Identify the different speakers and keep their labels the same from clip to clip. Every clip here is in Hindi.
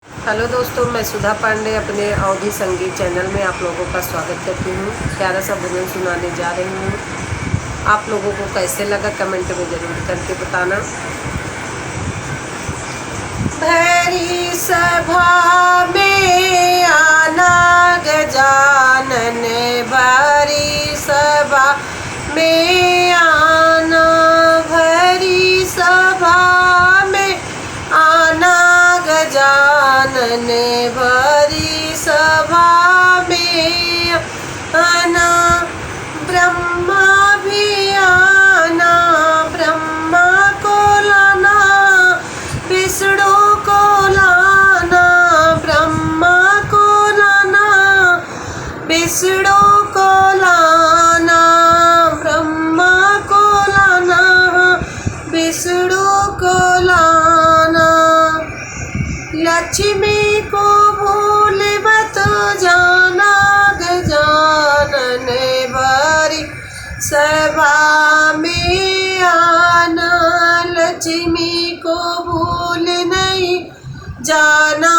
Speaker 1: हेलो दोस्तों, मैं सुधा पांडे अपने अवधि संगीत चैनल में आप लोगों का स्वागत करती हूँ। प्यारा सा भजन सुनाने जा रही हूँ। आप लोगों को कैसे लगा कमेंट में ज़रूर करके बताना। भरी सभा में आना गजानन, भरी सभा में आना, भरी सभा में आना गजानन, भरी सभा में आना। ब्रह्मा भी आना, ब्रह्मा को लाना, विष्णु को लाना, ब्रह्मा को लाना, विष्णु को लाना, ब्रह्मा को लाना, विष्णु को लाना। लक्ष्मी को भूल मत जाना गजानन, भरी सभा में आना। लक्ष्मी को भूल नहीं जाना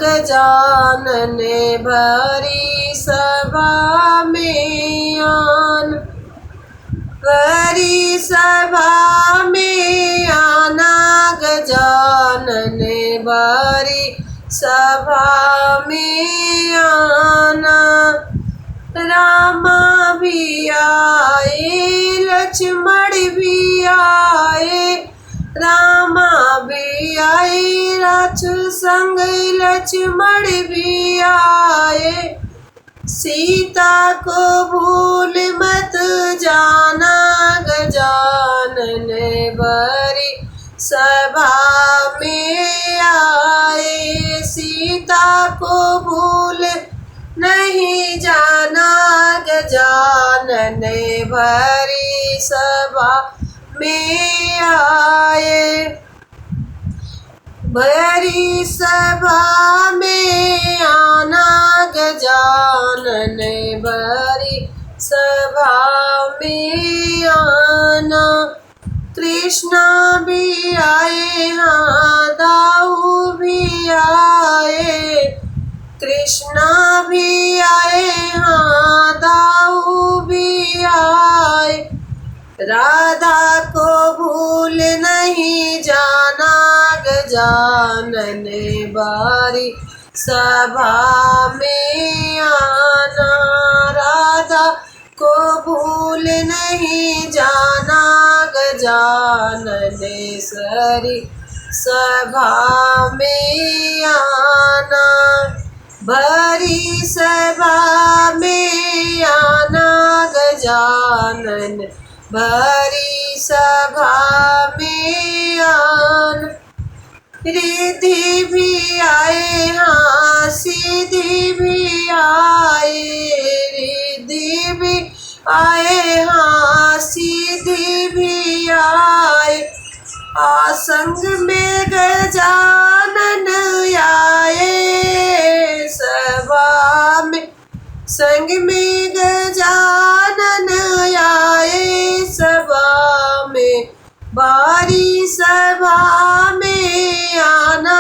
Speaker 1: गजानन, भरी सभा में आना, भरी सभा में आना गजानन, भरी सभा में आना। रामा भी आए, लक्ष्मण भी आए, रामा भी आए, राक्षस संग लक्ष्मण भी आए। सीता को भूल मत जाना गजानन, भरी सभा में आए। सीता को भूल नहीं जाना गजानन, भरी सभा में आए। भरी सभा में आना गजानन, भरी सभा में आना। कृष्णा भी आए, हाँ दाऊ भी आए, कृष्णा भी आए, हाँ दाऊ भी आए। राधा को भूल नहीं जाना गजानन, भरी सभा में आना। राधा को भूल नहीं जाना गजानन, सरी सभा में आना। भरी सभा में आना गजानन, भरी सभा में आना। रिद्धि भी आए, हाँ सिद्धि भी आए, रिद्धि भी आए, हाँ सिद्धि भी आए। संग में गजानन आए, सभा में संग में गजानन आए, सभा में। भारी सभा में आना